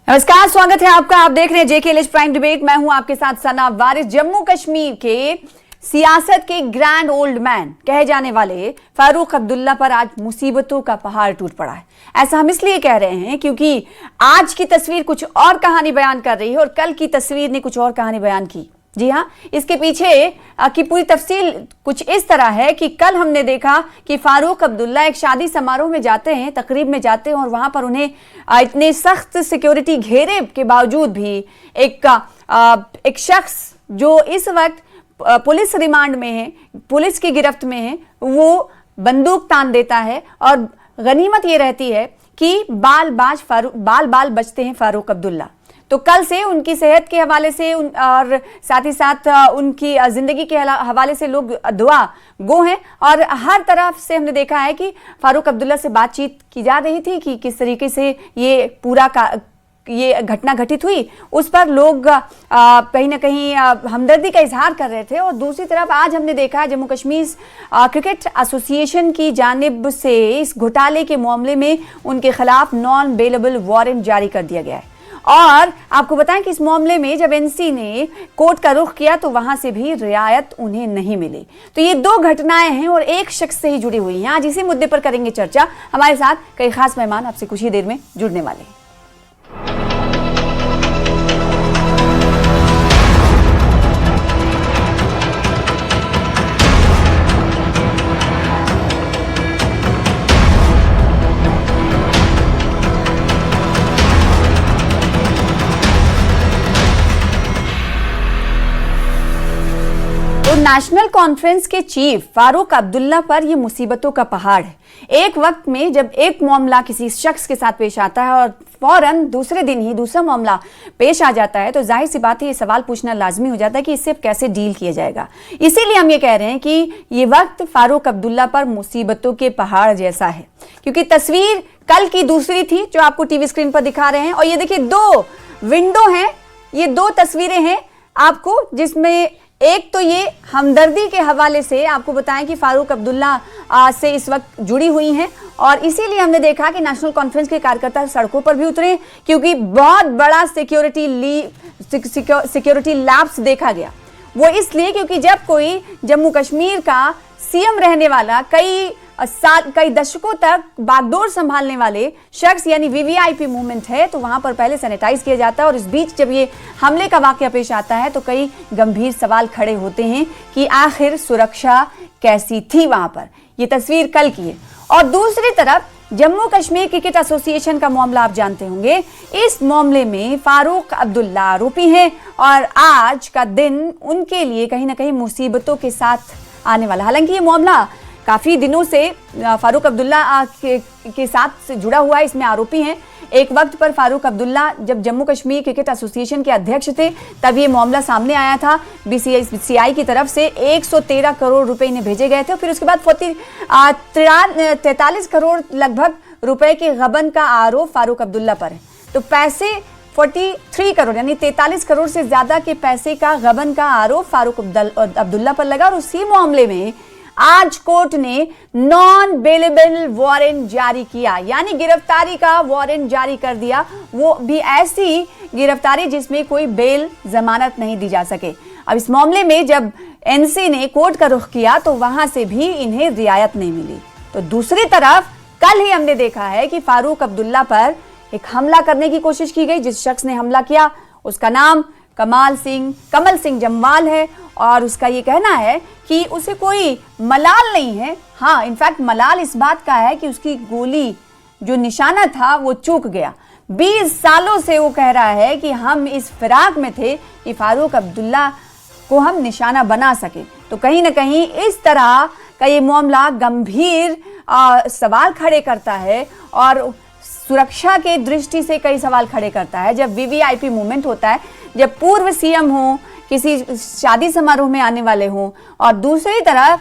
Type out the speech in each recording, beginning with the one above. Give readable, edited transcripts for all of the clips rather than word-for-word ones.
नमस्कार, स्वागत है आपका। आप देख रहे हैं जेके प्राइम डिबेट। मैं हूं आपके साथ सना वारिस। जम्मू कश्मीर के सियासत के ग्रैंड ओल्ड मैन कहे जाने वाले फारूक अब्दुल्ला पर आज मुसीबतों का पहाड़ टूट पड़ा है। ऐसा हम इसलिए कह रहे हैं क्योंकि आज की तस्वीर कुछ और कहानी बयान कर रही है और कल की तस्वीर ने कुछ और कहानी बयान की। जी हाँ, इसके पीछे की पूरी तफसील कुछ इस तरह है कि कल हमने देखा कि फारूक अब्दुल्ला एक शादी समारोह में जाते हैं, तकरीब में जाते हैं और वहां पर उन्हें इतने सख्त सिक्योरिटी घेरे के बावजूद भी एक शख्स जो इस वक्त पुलिस रिमांड में है, पुलिस की गिरफ्त में है, वो बंदूक तान देता है। और गनीमत ये रहती है कि बाल बाल बचते हैं फारूक अब्दुल्ला। तो कल से उनकी सेहत के हवाले से और साथ ही साथ उनकी जिंदगी के हवाले से लोग दुआ गो हैं। और हर तरफ से हमने देखा है कि फारूक अब्दुल्ला से बातचीत की जा रही थी कि किस तरीके से ये घटना घटित हुई, उस पर लोग कहीं ना कहीं हमदर्दी का इजहार कर रहे थे। और दूसरी तरफ आज हमने देखा है जम्मू कश्मीर क्रिकेट एसोसिएशन की जानिब से इस घोटाले के मामले में उनके खिलाफ नॉन बेलेबल वारंट जारी कर दिया गया है। और आपको बताएं कि इस मामले में जब एनसी ने कोर्ट का रुख किया तो वहां से भी रियायत उन्हें नहीं मिली। तो ये दो घटनाएं हैं और एक शख्स से ही जुड़ी हुई हैं। आज इसी मुद्दे पर करेंगे चर्चा। हमारे साथ कई खास मेहमान आपसे कुछ ही देर में जुड़ने वाले हैं। नेशनल कॉन्फ्रेंस के चीफ फारूक अब्दुल्ला पर यह मुसीबतों का पहाड़ है। एक वक्त में जब एक मामला किसी शख्स के साथ पेश आता है और फौरन दूसरे दिन ही दूसरा मामला पेश आ जाता है, तो जाहिर सी बात है ये सवाल पूछना लाजमी हो जाता है कि इससे कैसे डील किया जाएगा। इसीलिए हम ये कह रहे हैं कि ये वक्त फारूक अब्दुल्ला पर मुसीबतों के पहाड़ जैसा है, क्योंकि तस्वीर कल की दूसरी थी जो आपको टीवी स्क्रीन पर दिखा रहे हैं। और ये देखिए, दो विंडो हैं, ये दो तस्वीरें हैं आपको, जिसमें एक तो ये हमदर्दी के हवाले से आपको बताएं कि फारूक अब्दुल्ला से इस वक्त जुड़ी हुई हैं। और इसीलिए हमने देखा कि नेशनल कॉन्फ्रेंस के कार्यकर्ता सड़कों पर भी उतरे, क्योंकि बहुत बड़ा सिक्योरिटी लैप्स देखा गया। वो इसलिए क्योंकि जब कोई जम्मू कश्मीर का सीएम रहने वाला कई दशकों तक बागडोर संभालने वाले शख्स यानी वीवीआईपी मूवमेंट है, तो वहां पर पहले सैनिटाइज किया जाता है। और इस बीच जब ये हमले का वाकया पेश आता है तो कई गंभीर सवाल खड़े होते हैं कि आखिर सुरक्षा कैसी थी वहां पर। ये तस्वीर कल की है। और दूसरी तरफ जम्मू कश्मीर क्रिकेट एसोसिएशन का मामला आप जानते होंगे। इस मामले में फारूक अब्दुल्ला आरोपी हैं और आज का दिन उनके लिए कहीं ना कहीं मुसीबतों के साथ आने वाला। हालांकि ये मामला काफी दिनों से फारूक अब्दुल्ला के साथ जुड़ा हुआ है, इसमें आरोपी हैं। एक वक्त पर फारूक अब्दुल्ला जब जम्मू कश्मीर क्रिकेट एसोसिएशन के अध्यक्ष थे तब ये मामला सामने आया था। बीसीसीआई की तरफ से 113 करोड़ रुपए इन्हें भेजे गए थे। फिर उसके बाद 43 करोड़ लगभग रुपए के गबन का आरोप फारूक अब्दुल्ला पर है। तो पैसे 43 करोड़ यानी 43 करोड़ से ज्यादा के पैसे का गबन का आरोप फारूक अब्दुल्ला पर लगा। और उसी मामले में आज कोर्ट ने नॉन बेलेबल वारंट जारी किया, यानी गिरफ्तारी का वारंट जारी कर दिया। वो भी ऐसी गिरफ्तारी जिसमें कोई बेल जमानत नहीं दी जा सके। अब इस मामले में जब एनसी ने कोर्ट का रुख किया तो वहां से भी इन्हें रियायत नहीं मिली। तो दूसरी तरफ कल ही हमने देखा है कि फारूक अब्दुल्ला पर एक हमला करने की कोशिश की गई। जिस शख्स ने हमला किया उसका नाम कमल सिंह जम्वाल है और उसका ये कहना है कि उसे कोई मलाल नहीं है। हाँ, इनफैक्ट मलाल इस बात का है कि उसकी गोली जो निशाना था वो चूक गया। 20 सालों से वो कह रहा है कि हम इस फिराक में थे कि फारूक अब्दुल्ला को हम निशाना बना सके। तो कहीं ना कहीं इस तरह का ये मामला गंभीर सवाल खड़े करता है और सुरक्षा के दृष्टि से कई सवाल खड़े करता है। जब वीवीआईपी मूवमेंट होता है, जब पूर्व सीएम हो किसी शादी समारोह में आने वाले हों और दूसरी तरफ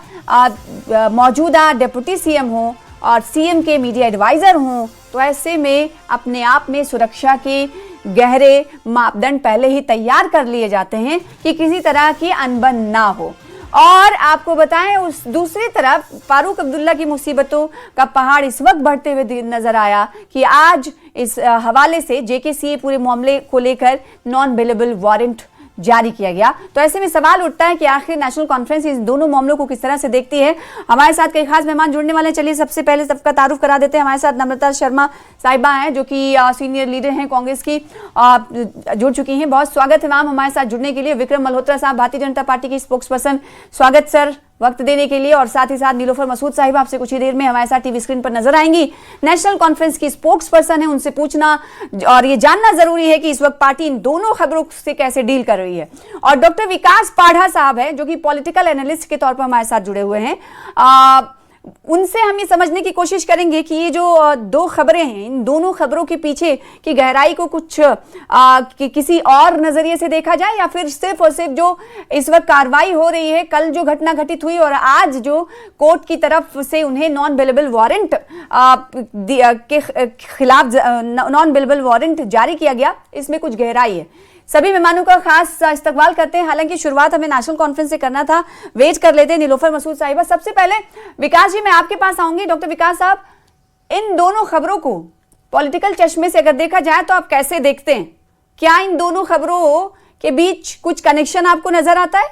मौजूदा डिप्टी सीएम हो और सीएम के मीडिया एडवाइजर हों, तो ऐसे में अपने आप में सुरक्षा के गहरे मापदंड पहले ही तैयार कर लिए जाते हैं कि किसी तरह की अनबन ना हो। और आपको बताएं उस दूसरी तरफ फारूक अब्दुल्ला की मुसीबतों का पहाड़ इस वक्त बढ़ते हुए नजर आया कि आज इस हवाले से जेकेसीए पूरे मामले को लेकर नॉन बेलेबल वारंट जारी किया गया। तो ऐसे में सवाल उठता है कि आखिर नेशनल कॉन्फ्रेंस इन दोनों मामलों को किस तरह से देखती है। हमारे साथ कई खास मेहमान जुड़ने वाले हैं। चलिए सबसे पहले सबका तारुफ करा देते हैं। हमारे साथ नम्रता शर्मा साहिबा हैं जो कि सीनियर लीडर हैं कांग्रेस की, जुड़ चुकी हैं। बहुत स्वागत है मैम हमारे साथ जुड़ने के लिए। विक्रम मल्होत्रा साहब भारतीय जनता पार्टी की स्पोक्स पर्सन, स्वागत सर वक्त देने के लिए। और साथ ही साथ नीलोफर मसूद साहिब आपसे कुछ ही देर में हमारे साथ टीवी स्क्रीन पर नजर आएंगी, नेशनल कॉन्फ्रेंस की स्पोक्स पर्सन है, उनसे पूछना और ये जानना जरूरी है कि इस वक्त पार्टी इन दोनों खबरों से कैसे डील कर रही है। और डॉक्टर विकास पाढ़ा साहब हैं जो कि पॉलिटिकल एनालिस्ट के तौर पर हमारे साथ जुड़े हुए हैं। उनसे हम ये समझने की कोशिश करेंगे कि ये जो दो खबरें हैं, इन दोनों खबरों के पीछे की गहराई को कुछ किसी और नजरिए से देखा जाए या फिर सिर्फ और सिर्फ जो इस वक्त कार्रवाई हो रही है, कल जो घटना घटित हुई और आज जो कोर्ट की तरफ से उन्हें नॉन बेलेबल वारंट के खिलाफ नॉन बेलेबल वारंट जारी किया गया, इसमें कुछ गहराई है। सभी मेहमानों का खास इस्तकबाल करते हैं। हालांकि शुरुआत हमें नेशनल कॉन्फ्रेंस से करना था, वेट कर लेते हैं नीलोफर मसूद साहिबा। सबसे पहले विकास जी मैं आपके पास आऊंगी। डॉक्टर विकास साहब, इन दोनों खबरों को पॉलिटिकल चश्मे से अगर देखा जाए तो आप कैसे देखते हैं? क्या इन दोनों खबरों के बीच कुछ कनेक्शन आपको नजर आता है?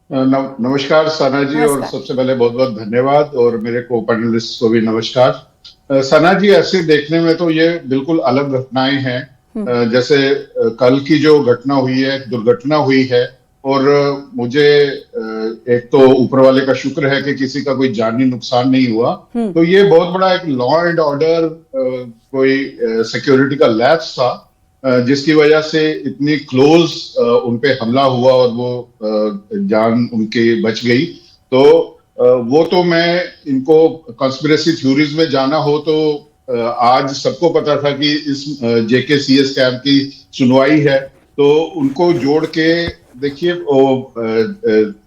नमस्कार सना जी, और सबसे पहले बहुत बहुत धन्यवाद, और मेरे को पैनलिस्ट को भी नमस्कार। सना जी, ऐसे देखने में तो ये बिल्कुल अलग घटनाएं हैं। जैसे कल की जो घटना हुई है, दुर्घटना हुई है, और मुझे एक तो ऊपर वाले का शुक्र है कि किसी का कोई जानी नुकसान नहीं हुआ। तो ये बहुत बड़ा एक लॉ एंड ऑर्डर कोई सिक्योरिटी का लैप्स था, जिसकी वजह से इतनी क्लोज उनपे हमला हुआ और वो जान उनकी बच गई। तो वो तो मैं इनको कंस्पिरेसी थ्योरीज में जाना हो तो आज सबको पता था कि इस जेकेसीए स्कैम की सुनवाई है, तो उनको जोड़ के देखिए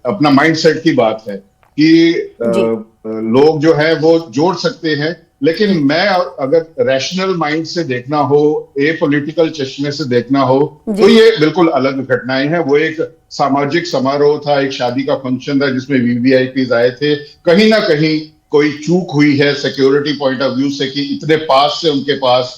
अपना माइंडसेट की बात है कि लोग जो है वो जोड़ सकते हैं, लेकिन मैं अगर रैशनल माइंड से देखना हो, ए पॉलिटिकल चश्मे से देखना हो, तो ये बिल्कुल अलग घटनाएं हैं। वो एक सामाजिक समारोह था, एक शादी का फंक्शन था जिसमें वीवीआईपीज आए थे। कहीं ना कहीं कोई चूक हुई है सिक्योरिटी पॉइंट ऑफ व्यू से कि इतने पास से उनके पास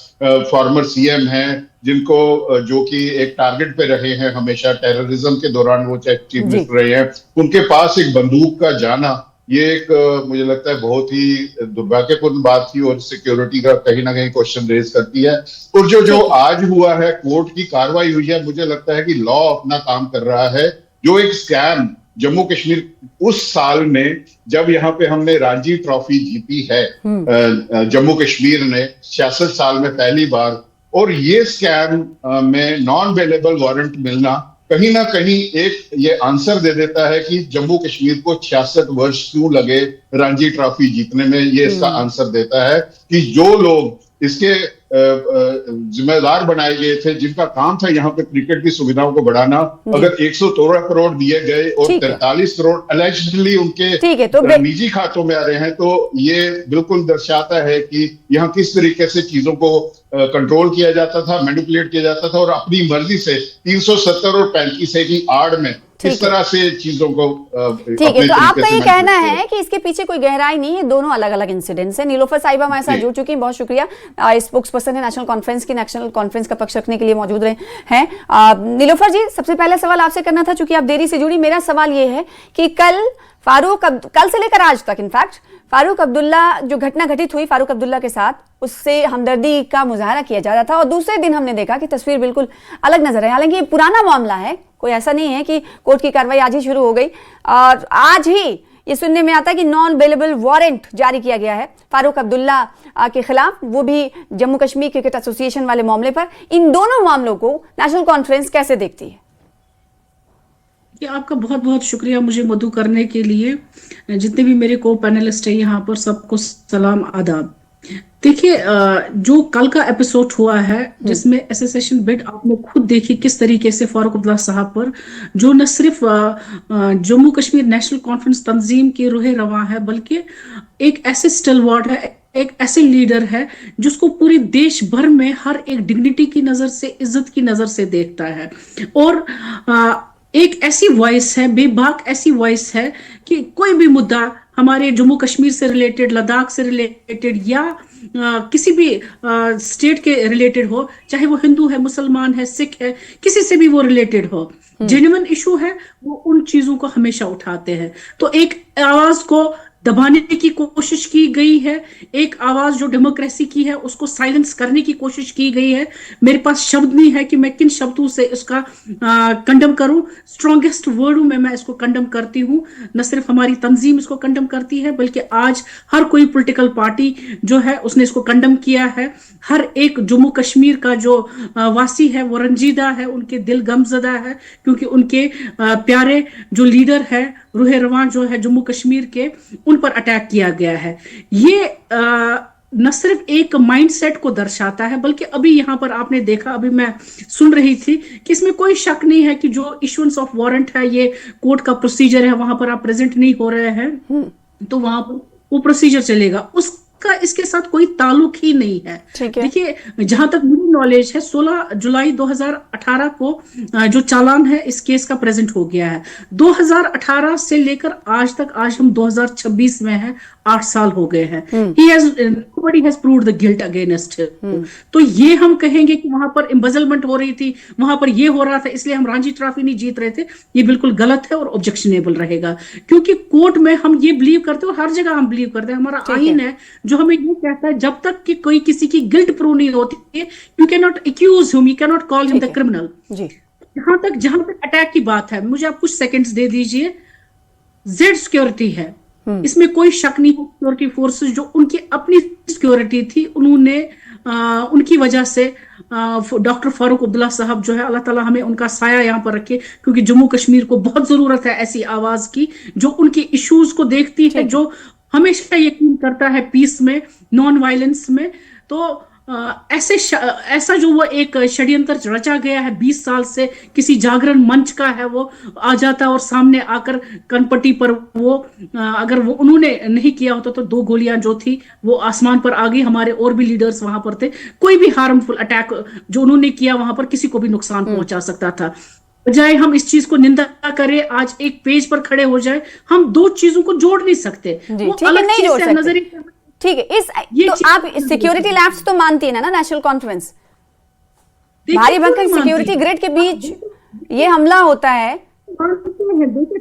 फॉर्मर सीएम हैं जिनको जो कि एक टारगेट पे रहे हैं हमेशा टेररिज्म के दौरान, वो चीफ मिनिस्टर रहे हैं, उनके पास एक बंदूक का जाना, ये एक मुझे लगता है बहुत ही दुर्भाग्यपूर्ण बात थी और सिक्योरिटी का कहीं ना कहीं क्वेश्चन रेज करती है। और जो आज हुआ है, कोर्ट की कार्रवाई हुई है, मुझे लगता है कि लॉ अपना काम कर रहा है। जो एक स्कैम जम्मू कश्मीर उस साल में जब यहाँ पे हमने रणजी ट्रॉफी जीती है जम्मू कश्मीर ने 66 साल में पहली बार, और ये स्कैम में नॉन बेलेबल वारंट मिलना कहीं ना कहीं एक ये आंसर दे देता है कि जम्मू कश्मीर को 66 वर्ष क्यों लगे रणजी ट्रॉफी जीतने में। ये इसका आंसर देता है कि जो लोग इसके जिम्मेदार बनाए गए थे, जिनका काम था यहाँ पे क्रिकेट की सुविधाओं को बढ़ाना, अगर 113 करोड़ दिए गए और 43 करोड़ अलेजिडली उनके तो निजी खातों में आ रहे हैं, तो ये बिल्कुल दर्शाता है कि यहाँ किस तरीके से चीजों को कंट्रोल किया जाता था, मैनिपुलेट किया जाता था, और अपनी मर्जी से 370 और 35 की आड़ में इस तरह से चीजों को ठीक है। तो आपका ये कहना है कि इसके पीछे कोई गहराई नहीं है, दोनों अलग अलग इंसिडेंट्स हैं। नीलोफर साहिबा हमारे साथ जुड़ चुकी हैं, बहुत शुक्रिया। स्पोक्स पर्सन है नेशनल कॉन्फ्रेंस की, नेशनल कॉन्फ्रेंस का पक्ष रखने के लिए मौजूद रहे हैं। नीलोफर जी, सबसे पहला सवाल आपसे करना था, चूंकि आप देरी से जुड़ी। मेरा सवाल ये है कि कल से लेकर आज तक इनफैक्ट फारूक अब्दुल्ला, जो घटना घटित हुई फारूक अब्दुल्ला के साथ, उससे हमदर्दी का मुजाहरा किया जा रहा था, और दूसरे दिन हमने देखा कि तस्वीर बिल्कुल अलग नजर आई। हालांकि ये पुराना मामला है, कोई ऐसा नहीं है कि कोर्ट की कार्रवाई आज ही शुरू हो गई, और आज ही ये सुनने में आता है कि नॉन बेलेबल वारंट जारी किया गया है फारूक अब्दुल्ला के खिलाफ, वो भी जम्मू कश्मीर क्रिकेट एसोसिएशन वाले मामले पर। इन दोनों मामलों को नेशनल कॉन्फ्रेंस कैसे देखती है? आपका बहुत बहुत शुक्रिया मुझे मदु करने के लिए। जितने भी मेरे को पैनलिस्ट है यहाँ पर, सबको सलाम आदाब। देखिए, जो कल का एपिसोड हुआ है जिसमें एसोसिएशन बिड आपने खुद देखी किस तरीके से फारूक अब्दुल्ला साहब पर, जो न सिर्फ जम्मू कश्मीर नेशनल कॉन्फ्रेंस तंजीम के रूहे रवा है, बल्कि एक ऐसे स्टलवार्ड है, एक ऐसे लीडर है जिसको पूरे देश भर में हर एक डिग्निटी की नजर से, इज्जत की नजर से देखता है। और एक ऐसी वॉइस है, बेबाक ऐसी वॉइस है कि कोई भी मुद्दा हमारे जम्मू कश्मीर से रिलेटेड, लद्दाख से रिलेटेड या किसी भी स्टेट के रिलेटेड हो, चाहे वो हिंदू है, मुसलमान है, सिख है, किसी से भी वो रिलेटेड हो, जेन्युइन इशू है, वो उन चीजों को हमेशा उठाते हैं। तो एक आवाज को दबाने की कोशिश की गई है, एक आवाज जो डेमोक्रेसी की है उसको साइलेंस करने की कोशिश की गई है। मेरे पास शब्द नहीं है कि मैं किन शब्दों से इसका कंडम करूं। स्ट्रॉन्गेस्ट वर्ड में मैं इसको कंडम करती हूं। न सिर्फ हमारी तंजीम इसको कंडम करती है, बल्कि आज हर कोई पॉलिटिकल पार्टी जो है उसने इसको कंडम किया है। हर एक जम्मू कश्मीर का जो वासी है वो रंजीदा है, उनके दिल गमजदा है, क्योंकि उनके प्यारे जो लीडर है रूह रवां जो है जम्मू कश्मीर के, उन पर अटैक किया गया है। ये न सिर्फ एक माइंडसेट को दर्शाता है, बल्कि अभी यहां पर आपने देखा, अभी मैं सुन रही थी कि इसमें कोई शक नहीं है कि जो इशुएंस ऑफ वारंट है, ये कोर्ट का प्रोसीजर है, वहां पर आप प्रेजेंट नहीं हो रहे हैं तो वहां पर वो प्रोसीजर चलेगा, उसका इसके साथ कोई ताल्लुक ही नहीं है। देखिए, जहां तक मेरी नॉलेज है 16 जुलाई 2018 को जो चालान है इस केस का प्रेजेंट हो गया है। 2018 से लेकर आज तक, आज हम 2026 में हैं, 8 साल हो गए हैं। Nobody has proved the guilt against him। तो ये हम कहेंगे कि वहां पर एम्बेजलमेंट हो रही थी, वहां पर ये हो रहा था, इसलिए हम रणजी ट्रॉफी नहीं जीत रहे थे, ये बिल्कुल गलत है और ऑब्जेक्शनेबल रहेगा। क्योंकि कोर्ट में हम ये बिलीव करते हैं और हर जगह हम बिलीव करते हैं, हमारा आइन है जो हमें ये कहता है जब तक कि कोई किसी की गिल्ट प्रूव नहीं होती, you can not accuse him, you can not call him the criminal. जहां तक अटैक की बात है, मुझे आप कुछ सेकंड्स दे दीजिए। जेड सिक्योरिटी है, इसमें कोई शक नहीं है, सिक्योरिटी फोर्सेस जो उनकी अपनी सिक्योरिटी थी, उन्होंने उनकी वजह से डॉक्टर फारूक अब्दुल्ला साहब जो है, अल्लाह ताला हमें उनका साया यहाँ पर रखे, क्योंकि जम्मू कश्मीर को बहुत जरूरत है ऐसी आवाज की जो उनके इश्यूज को देखती है, जो हमेशा यकीन करता है पीस में, नॉन वायलेंस में। तो ऐसा जो वो एक षड्यंत्र रचा गया है 20 साल से, किसी जागरण मंच का है, वो आ जाता है और सामने आकर कनपट्टी पर वो अगर वो उन्होंने नहीं किया होता तो 2 गोलियां जो थी वो आसमान पर आ गई। हमारे और भी लीडर्स वहां पर थे, कोई भी हार्मफुल अटैक जो उन्होंने किया वहां पर किसी को भी नुकसान पहुंचा सकता था। बजाय हम इस चीज को निंदा करें, आज एक पेज पर खड़े हो जाए, हम 2 चीजों को जोड़ नहीं सकते, वो अलग चीज से नजरिए। ठीक है, तो आप सिक्योरिटी लैप्स तो मानती है ना नेशनल कॉन्फ्रेंस? भारी भरकम सिक्योरिटी ग्रिड के बीच ये हमला होता है,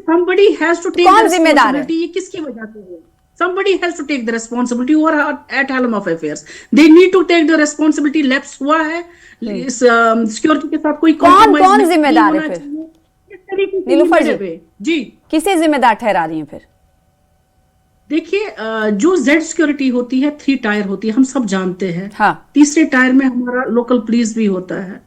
somebody has to take कौन जिम्मेदार है? ये किसकी वजह से है? Somebody has to take the responsibility who are at helm of affairs. They need to take the responsibility। Lapse हुआ है इस सिक्योरिटी के साथ, कोई कौन जिम्मेदार है फिर? नीलूफर जी किसे जिम्मेदार ठहरा रही है फिर? देखिए, जो जेड सिक्योरिटी होती है 3 टायर होती है, हम सब जानते हैं। हाँ। तीसरे टायर में हमारा लोकल पुलिस भी होता है।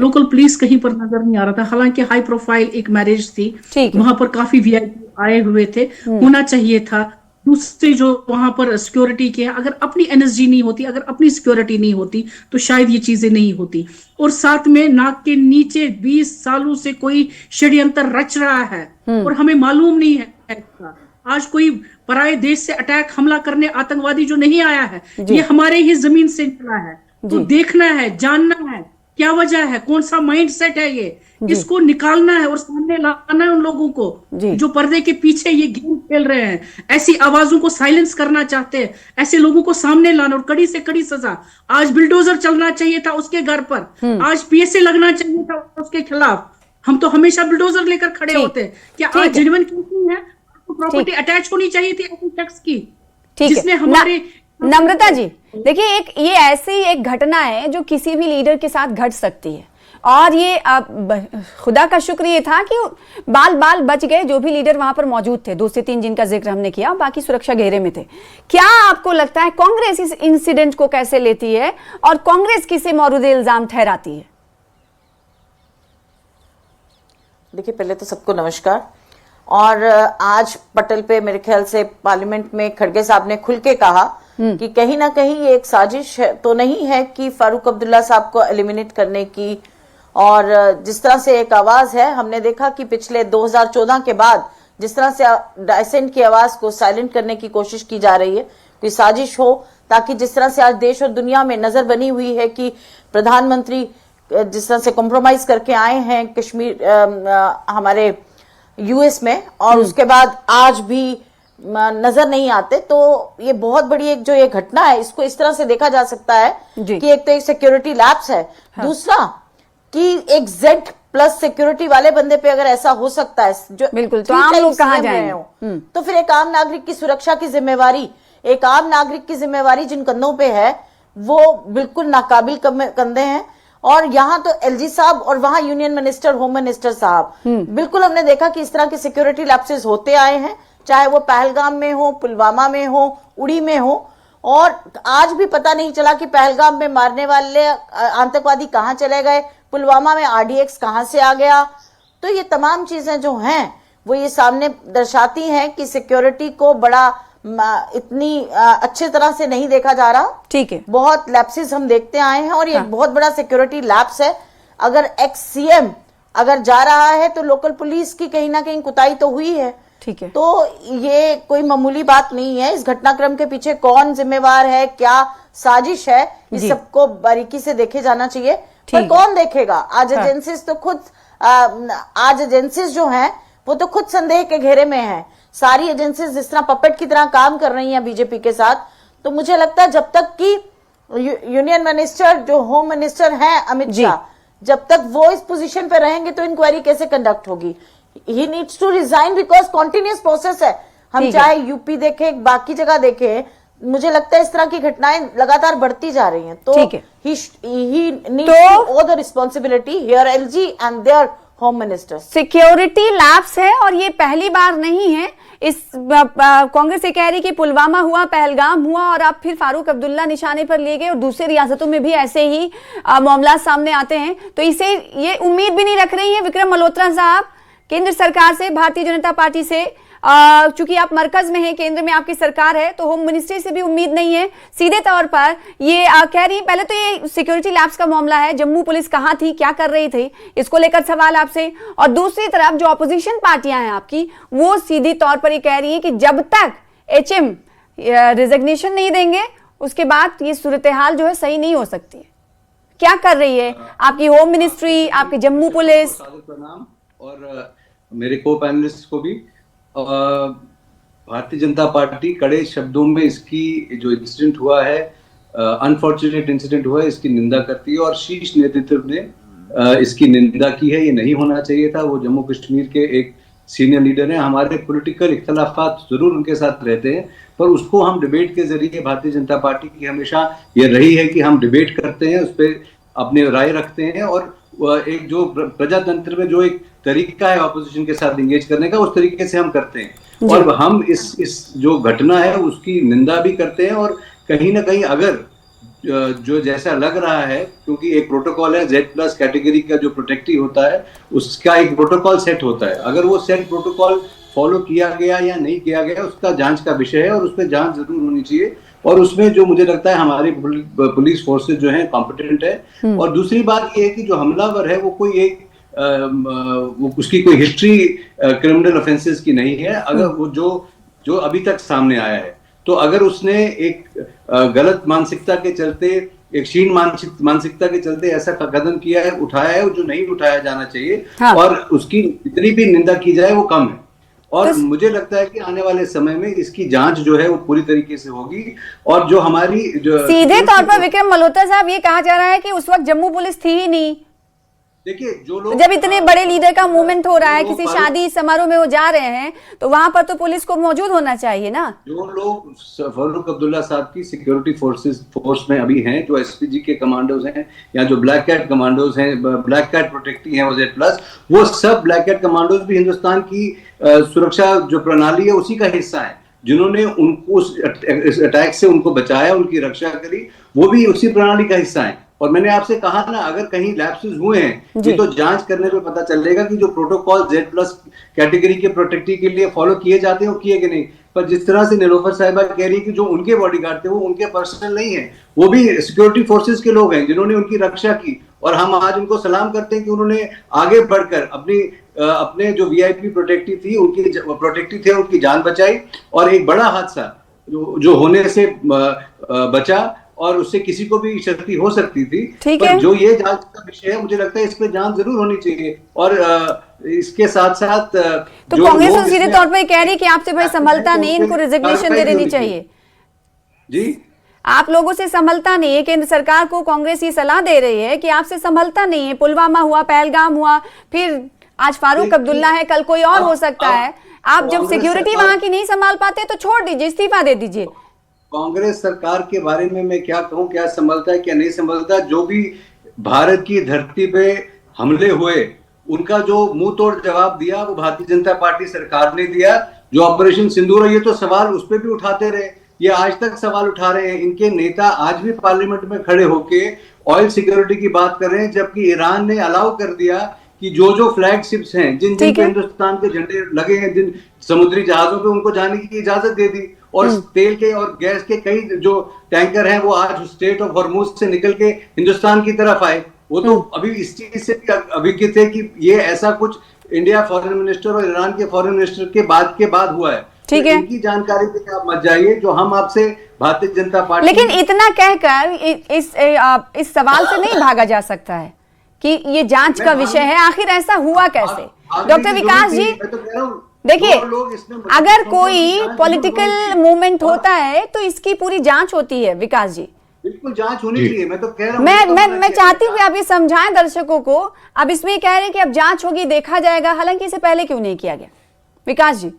लोकल पुलिस कहीं पर नजर नहीं आ रहा था, हालांकि हाई प्रोफाइल एक मैरिज थी, वहां पर काफी वीआईपी आए हुए थे, होना चाहिए था। दूसरे जो वहां पर सिक्योरिटी के, अगर अपनी एनएसजी नहीं होती, अगर अपनी सिक्योरिटी नहीं होती तो शायद ये चीजें नहीं होती। और साथ में नाक के नीचे 20 सालों से कोई षड्यंत्र रच रहा है और हमें मालूम नहीं है। आज कोई पराये देश से अटैक, हमला करने आतंकवादी जो नहीं आया है, ये हमारे ही जमीन से निकला है। तो देखना है, जानना है क्या वजह है, कौन सा माइंड सेट है ये, इसको निकालना है और सामने लाना है उन लोगों को जो पर्दे के पीछे ये गेम खेल रहे हैं, ऐसी आवाजों को साइलेंस करना चाहते हैं, ऐसे लोगों को सामने लाना और कड़ी से कड़ी सजा। आज बुलडोजर चलना चाहिए था उसके घर पर, आज पीएसए लगना चाहिए था उसके खिलाफ। हम तो हमेशा बुलडोजर लेकर खड़े होते हैं। क्या आज जेन्युइन केस है? प्रॉपर्टी अटैच होनी चाहिए थी ऐसे शख्स की, जिसने हमारे नम्रता जी, देखिए, ये ऐसी एक घटना है जो किसी भी लीडर के साथ घट सकती है, और ये खुदा का शुक्र ये था कि बाल बच गए जो भी लीडर वहां पर मौजूद थे, 2 से 3 जिनका जिक्र हमने किया, बाकी सुरक्षा घेरे में थे। क्या आपको लगता है कांग्रेस इस इंसिडेंट को कैसे लेती है और कांग्रेस किसे मौरूदे इल्जाम ठहराती है? देखिए, पहले तो सबको नमस्कार। और आज पटल पे मेरे ख्याल से पार्लियामेंट में खड़गे साहब ने खुल के कहा कि कहीं ना कहीं ये एक साजिश तो नहीं है कि फारूक अब्दुल्ला साहब को एलिमिनेट करने की, और जिस तरह से एक आवाज है, हमने देखा कि पिछले 2014 के बाद जिस तरह से डायसेंट की आवाज को साइलेंट करने की कोशिश की जा रही है, कोई साजिश हो, ताकि जिस तरह से आज देश और दुनिया में नजर बनी हुई है कि प्रधानमंत्री जिस तरह से कॉम्प्रोमाइज करके आए हैं कश्मीर हमारे यूएस में, और उसके बाद आज भी नजर नहीं आते, तो ये बहुत बड़ी एक जो ये घटना है, इसको इस तरह से देखा जा सकता है कि एक तो एक सिक्योरिटी लैप्स है, दूसरा कि एक Z+ सिक्योरिटी वाले बंदे पे अगर ऐसा हो सकता है, जो बिल्कुल, तो आम लोग कहाँ जाएंगे? तो फिर एक आम नागरिक की सुरक्षा की जिम्मेवारी, एक आम नागरिक की जिम्मेवारी जिन कंधों पे है, वो बिल्कुल नाकाबिल कंधे हैं। और यहाँ तो एलजी साहब और वहां यूनियन मिनिस्टर, होम मिनिस्टर साहब, बिल्कुल हमने देखा कि इस तरह के सिक्योरिटी लैप्सेस होते आए हैं, चाहे वो पहलगाम में हो, पुलवामा में हो, उड़ी में हो, और आज भी पता नहीं चला कि पहलगाम में मारने वाले आतंकवादी कहाँ चले गए, पुलवामा में RDX कहां से आ गया। तो ये तमाम चीजें जो हैं वो ये सामने दर्शाती हैं कि सिक्योरिटी को बड़ा इतनी अच्छे तरह से नहीं देखा जा रहा। ठीक है, बहुत लैप्सेस हम देखते आए हैं, और ये बहुत बड़ा सिक्योरिटी लैप्स है। अगर एक्स-CM अगर जा रहा है तो लोकल पुलिस की कहीं ना कहीं कुताही तो हुई है। ठीक है, तो ये कोई मामूली बात नहीं है। इस घटनाक्रम के पीछे कौन जिम्मेवार है, क्या साजिश है, इस सबको बारीकी से देखे जाना चाहिए। पर कौन देखेगा? आज एजेंसीज तो खुद आज एजेंसीज जो हैं वो तो खुद संदेह के घेरे में है। सारी एजेंसीज जिस तरह पपेट की तरह काम कर रही हैं बीजेपी के साथ, तो मुझे लगता है जब तक कि यूनियन मिनिस्टर जो होम मिनिस्टर हैं अमित शाह, जब तक वो इस पोजीशन पे रहेंगे तो इंक्वायरी कैसे कंडक्ट होगी? He needs to resign because continuous process है। हम चाहे यूपी देखें, बाकी जगह देखें, मुझे लगता है इस तरह की घटनाएं लगातार बढ़ती जा रही हैं। तो he needs to owe the responsibility here, LG and their home minister. Security lapse है और ये पहली बार नहीं है। इस कांग्रेस ये कह रही कि पुलवामा हुआ, पहलगाम हुआ, और अब फिर फारूक अब्दुल्ला निशाने पर लिए गए, और दूसरी रियासतों में भी ऐसे ही मामला सामने आते हैं। तो इसे ये उम्मीद भी नहीं रख रही है विक्रम मल्होत्रा साहब केंद्र सरकार से, भारतीय जनता पार्टी से, चूंकि आप मरकज में हैं, केंद्र में आपकी सरकार है, तो होम मिनिस्ट्री से भी उम्मीद नहीं है। सीधे तौर पर ये कह रही, पहले तो ये सिक्योरिटी लैप्स का मामला है, जम्मू पुलिस कहां थी, क्या कर रही थी, इसको लेकर सवाल आपसे। और दूसरी तरफ जो अपोजिशन पार्टियां हैं आपकी, वो सीधी तौर पर ये कह रही है कि जब तक HM रिजिग्नेशन नहीं देंगे, उसके बाद ये सूरत हाल जो है सही नहीं हो सकती है। क्या कर रही है आपकी होम मिनिस्ट्री, आपकी जम्मू पुलिस? और मेरे को पैनलिस्ट को भी, भारतीय जनता पार्टी कड़े शब्दों में इसकी जो इंसिडेंट हुआ है, अनफॉर्चुनेट इंसिडेंट हुआ है, इसकी निंदा करती है। और शीर्ष नेतृत्व ने इसकी निंदा की है। ये नहीं होना चाहिए था। वो जम्मू कश्मीर के एक सीनियर लीडर हैं। हमारे पॉलिटिकल इख्तलाफात जरूर उनके साथ रहते हैं, पर उसको हम डिबेट के जरिए, भारतीय जनता पार्टी की हमेशा ये रही है कि हम डिबेट करते हैं, उस पर अपने राय रखते हैं, और एक जो प्रजातंत्र में जो एक तरीका है ऑपोजिशन के साथ इंगेज करने का, उस तरीके से हम करते हैं। और हम इस जो घटना है उसकी निंदा भी करते हैं। और कहीं ना कहीं अगर जो जैसा लग रहा है, क्योंकि एक प्रोटोकॉल है Z+ कैटेगरी का जो प्रोटेक्टिव होता है, उसका एक प्रोटोकॉल सेट होता है। अगर वो सेट प्रोटोकॉल फॉलो किया गया या नहीं किया गया, उसका जांच का विषय है, और उस पर जांच जरूर होनी चाहिए। और उसमें जो मुझे लगता है हमारी पुलिस फोर्सेज जो है कॉम्पिटेंट है। और दूसरी बात ये है कि जो हमलावर है वो कोई एक उसकी कोई हिस्ट्री क्रिमिनल ऑफेंसेस की नहीं है। अगर वो जो अभी तक सामने आया है, तो अगर उसने एक गलत मानसिकता के चलते, एक क्षीण मानसिकता के चलते ऐसा कदम किया है, उठाया है जो नहीं उठाया जाना चाहिए, और उसकी जितनी भी निंदा की जाए वो कम है। और तो मुझे लगता है कि आने वाले समय में इसकी जांच जो है वो पूरी तरीके से होगी। और जो हमारी जो सीधे तौर पर विक्रम मल्होत्रा साहब, ये कहा जा रहा है कि उस वक्त जम्मू पुलिस थी ही नहीं। देखिए, जो लोग, जब इतने बड़े लीडर का मूवमेंट हो रहा है, किसी शादी समारोह में वो जा रहे हैं, तो वहां पर तो पुलिस को मौजूद होना चाहिए ना। जो लोग फारूक अब्दुल्ला साहब की सिक्योरिटी फोर्स में अभी हैं, जो SPG के कमांडोज हैं, या जो ब्लैक कैट कमांडोज हैं, ब्लैक कैट प्रोटेक्टिव हैं, वो Z+, वो सब ब्लैक कैट कमांडोज भी हिंदुस्तान की सुरक्षा जो प्रणाली है उसी का हिस्सा है। जिन्होंने उनको उस अटैक से उनको बचाया, उनकी रक्षा करी, वो भी उसी प्रणाली का हिस्सा है। और मैंने आपसे कहा ना, अगर कहीं लैप्सेस हुए हैं, ये तो जांच करने पे पता चलेगा कि जो प्रोटोकॉल Z+ कैटेगरी के प्रोटेक्टिव के लिए फॉलो किए जाते हैं वो किए कि नहीं। पर जिस तरह से निलोफर साहिबा कह रही है कि जो उनके बॉडीगार्ड थे वो उनके पर्सनल नहीं है, वो भी सिक्योरिटी फोर्सेस के लोग हैं जिन्होंने उनकी रक्षा की। और हम आज उनको सलाम करते हैं कि उन्होंने आगे बढ़कर अपने जो VIP प्रोटेक्टिव थी, उनकी जान बचाई, और एक बड़ा हादसा जो होने से बचा। और उससे किसी को भी क्षति हो सकती थी। ठीक पर है। जो ये जांच का विषय है, मुझे लगता है इस पे जांच जरूर होनी चाहिए। और इसके साथ साथ तो कांग्रेस तो सीधे तौर पर कह रही है कि आपसे भाई संभलता नहीं, इनको रिजिग्नेशन दे देनी चाहिए। जी, आप लोगों से संभलता नहीं है। केंद्र सरकार को कांग्रेस ये सलाह दे रही है कि आपसे संभलता नहीं है। पुलवामा हुआ, पहलगाम हुआ, फिर आज फारूक अब्दुल्ला है, कल कोई और हो सकता है। आप जब सिक्योरिटी वहां की नहीं संभाल पाते तो छोड़ दीजिए, इस्तीफा दे दीजिए। कांग्रेस सरकार के बारे में मैं क्या कहूं, क्या संभलता है क्या नहीं संभलता। जो भी भारत की धरती पे हमले हुए, उनका जो मुंह तोड़ जवाब दिया वो भारतीय जनता पार्टी सरकार ने दिया। जो ऑपरेशन सिंदूर है, ये तो सवाल उस पर भी उठाते रहे, ये आज तक सवाल उठा रहे हैं। इनके नेता आज भी पार्लियामेंट में खड़े होके ऑयल सिक्योरिटी की बात कर रहे हैं, जबकि ईरान ने अलाउ कर दिया कि जो फ्लैगशिप्स हैं, जिन जिन पे हिंदुस्तान के झंडे लगे हैं, जिन समुद्री जहाजों पे, उनको जाने की इजाजत दे दी। और तेल के और गैस के कई जो टैंकर हैं वो आज स्टेट ऑफ हॉर्मुज से निकल के हिंदुस्तान की तरफ आए। वो तो अभी इस चीज से भी अभिज्ञ थे कि ये ऐसा कुछ इंडिया फॉरेन मिनिस्टर और ईरान के फॉरेन मिनिस्टर के बाद हुआ है। ठीक है, इनकी जानकारी पे आप मत जाइए, जो हम आपसे भारतीय जनता पार्टी। लेकिन इतना कहकर इस सवाल से नहीं भागा जा सकता है कि ये जांच का विषय है। आखिर ऐसा हुआ कैसे? डॉक्टर विकास जी देखिए, अगर कोई पॉलिटिकल मूवमेंट होता है तो इसकी पूरी जांच होती है। विकास जी, बिल्कुल जांच होनी चाहिए। मैं तो कह रहा हूं, मैं चाहती हूँ कि आप ये समझाएं दर्शकों को। अब इसमें कह रहे हैं कि अब जांच होगी, देखा जाएगा, हालांकि इसे पहले क्यों नहीं किया गया? विकास जी।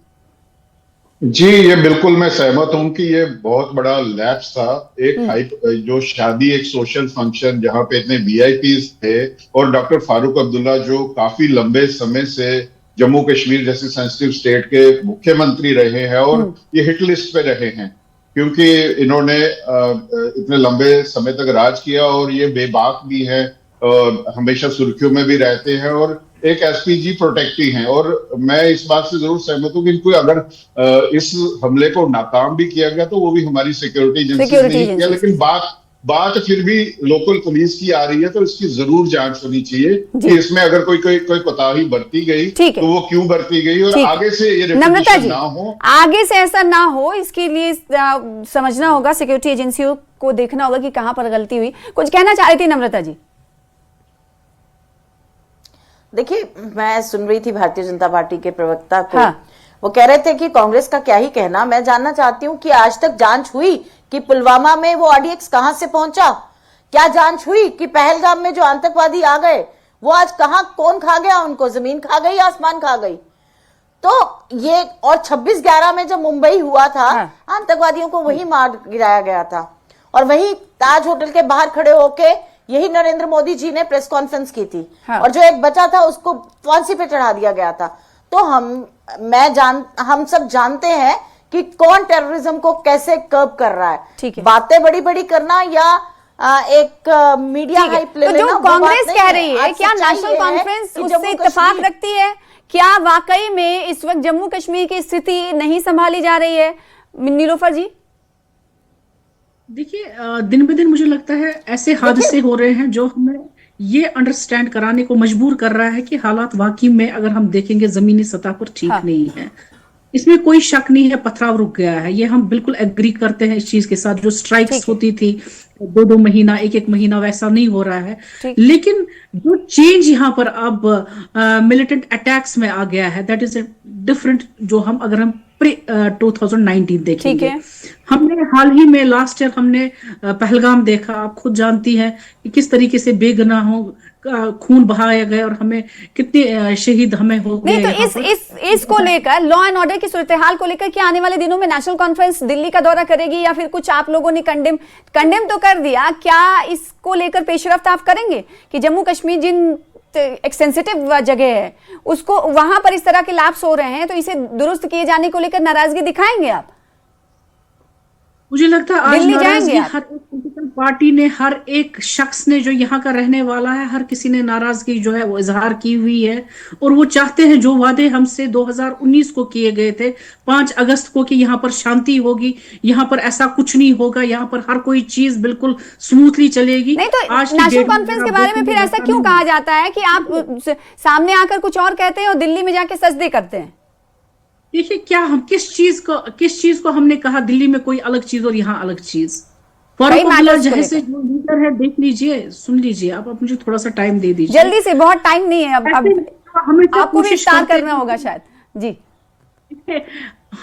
जी, ये बिल्कुल मैं सहमत हूं कि ये बहुत बड़ा लैप्स था। एक हाइप, जो शादी, एक सोशल फंक्शन जहां पे इतने वीआईपीज थे, और डॉक्टर फारूक अब्दुल्ला जो काफी लंबे समय से जम्मू कश्मीर जैसे सेंसिटिव स्टेट के मुख्यमंत्री रहे हैं और ये हिट लिस्ट पे रहे हैं, क्योंकि इन्होंने इतने लंबे समय तक राज किया और ये बेबाक भी है, हमेशा सुर्खियों में भी रहते हैं और एक एसपीजी प्रोटेक्टिव हैं। और मैं इस बात से जरूर सहमत हूं कि इनको अगर इस हमले को नाकाम भी किया गया तो वो भी हमारी सिक्योरिटी एजेंसी ने किया, लेकिन बात फिर भी लोकल पुलिस की आ रही है, तो इसकी जरूर जांच होनी चाहिए कि इसमें अगर कोई कोताही बरती गई तो वो क्यों बरती गई, और आगे से ये रिपीटेशन ना हो, आगे से ऐसा ना हो, इसके लिए समझना होगा, सिक्योरिटी एजेंसियों को देखना होगा कि कहां पर गलती हुई। कुछ कहना चाह रही थी नम्रता जी? देखिए, मैं सुन रही थी भारतीय जनता पार्टी के प्रवक्ता को। वो कह रहे थे कि कांग्रेस का क्या ही कहना। मैं जानना चाहती हूँ कि आज तक जांच हुई कि पुलवामा में वो आरडीएक्स कहां से पहुंचा? क्या जांच हुई कि पहलगाम में जो आतंकवादी आ गए वो आज कहां, कौन खा गया उनको? जमीन खा गई, आसमान खा गई? तो ये, और 26/11 में जब मुंबई हुआ था, आतंकवादियों को वही मार गिराया गया था, और वही ताज होटल के बाहर खड़े होके यही नरेंद्र मोदी जी ने प्रेस कॉन्फ्रेंस की थी। और जो एक बचा था उसको फांसी पे चढ़ा दिया गया था। तो हम सब जानते हैं कि कौन टेररिज्म को कैसे कर्ब कर रहा है। बातें बड़ी बड़ी करना या एक मीडिया हाइप ले लेना, जो कांग्रेस कह रही है, क्या नेशनल कॉन्फ्रेंस उससे इत्तेफाक रखती है? क्या वाकई में इस वक्त जम्मू कश्मीर की स्थिति नहीं संभाली जा रही है? नीलोफर जी देखिए, दिन ब दिन मुझे लगता है ऐसे हादसे हो रहे हैं जो हमें ये अंडरस्टैंड कराने को मजबूर कर रहा है कि हालात वाकई में अगर हम देखेंगे जमीनी सतह पर ठीक नहीं है। इसमें कोई शक नहीं है, पथराव रुक गया है, ये हम बिल्कुल एग्री करते हैं इस चीज के साथ। जो स्ट्राइक्स होती थी 2-2 महीना, 1-1 महीना, वैसा नहीं हो रहा है। लेकिन जो चेंज यहाँ पर अब मिलिटेंट अटैक्स में आ गया है, दैट इज ए डिफरेंट। जो हम अगर हम 2019 देखेंगे, हमने हाल ही में लास्ट ईयर हमने पहलगाम देखा। आप खुद जानती हैं कि किस तरीके से बेगुनाहों खून बहाया गया और हमें कितने शहीद हमें हो गए। नहीं, तो इसको लेकर, लॉ एंड ऑर्डर की सूरत-ए-हाल को लेकर क्या आने वाले दिनों में नेशनल कॉन्फ्रेंस दिल्ली का दौरा करेगी, या फिर कुछ आप लोगों ने कंडेम तो कर दिया, क्या इसको लेकर पेशरफ्त आप करेंगे कि जम्मू कश्मीर जिन एक सेंसिटिव जगह है उसको, वहां पर इस तरह के लैप्स हो रहे हैं, तो इसे दुरुस्त किए जाने को लेकर नाराजगी दिखाएंगे आप? मुझे लगता है आज नाराजगी हर एक पॉलिटिकल पार्टी ने, हर एक शख्स ने जो यहाँ का रहने वाला है, हर किसी ने नाराजगी जो है वो इजहार की हुई है। और वो चाहते हैं जो वादे हमसे 2019 को किए गए थे, 5 अगस्त को, कि यहाँ पर शांति होगी, यहाँ पर ऐसा कुछ नहीं होगा, यहाँ पर हर कोई चीज बिल्कुल स्मूथली चलेगी। नहीं, तो आज नेशनल कॉन्फ्रेंस के बारे में फिर ऐसा क्यों कहा जाता है कि आप सामने आकर कुछ और कहते हैं और दिल्ली में जाके सजदे करते हैं? देखिए, क्या हम किस चीज को हमने कहा दिल्ली में कोई अलग चीज और यहाँ अलग चीज? फारूक अब्दुल्ला matters को जैसे लेकर। जो लीडर है, देख लीजिए, सुन लीजिए, आप मुझे थोड़ा सा टाइम दे दीजिए। जल्दी से, बहुत टाइम नहीं है अब हमेशा आपको भी कोशिश विस्तार करते करना होगा शायद जी।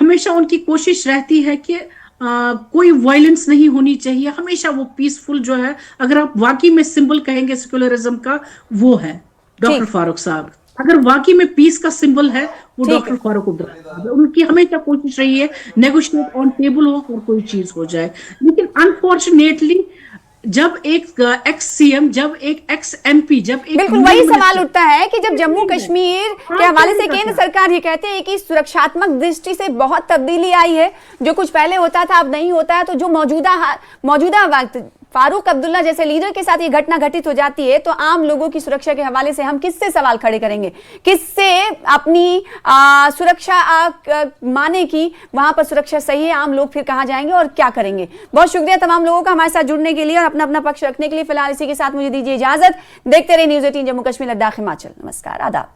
हमेशा उनकी कोशिश रहती है कि कोई वायलेंस नहीं होनी चाहिए, हमेशा वो पीसफुल जो है, अगर आप वाकई में सिंबल कहेंगे सेक्युलरिज्म का, वो है डॉक्टर ठीक। फारूक साहब। अगर वाकई में पीस का सिंबल है वो ठीक डॉक्टर है। फारूक अब्दुल्ला साहब है। उनकी हमेशा कोशिश रही है नेगोशिएट ऑन टेबल हो और कोई चीज हो जाए, लेकिन अनफॉर्चुनेटली जब एक एक्स सीएम, जब एक एक्स एमपी, जब एक बिल्कुल वही सवाल उठता है कि जब जम्मू कश्मीर के हवाले से केंद्र सरकार ये कहते हैं कि सुरक्षात्मक दृष्टि से बहुत तब्दीली आई है, जो कुछ पहले होता था अब नहीं होता है, तो जो मौजूदा वक्त फारूक अब्दुल्ला जैसे लीडर के साथ ये घटना घटित हो जाती है, तो आम लोगों की सुरक्षा के हवाले से हम किससे सवाल खड़े करेंगे, किससे अपनी सुरक्षा माने कि वहां पर सुरक्षा सही है, आम लोग फिर कहां जाएंगे और क्या करेंगे। बहुत शुक्रिया तमाम लोगों का हमारे साथ जुड़ने के लिए और अपना अपना पक्ष रखने के लिए। फिलहाल इसी के साथ मुझे दीजिए इजाजत। देखते रहिए न्यूज़ 18 जम्मू कश्मीर लद्दाख हिमाचल। नमस्कार, आदाब।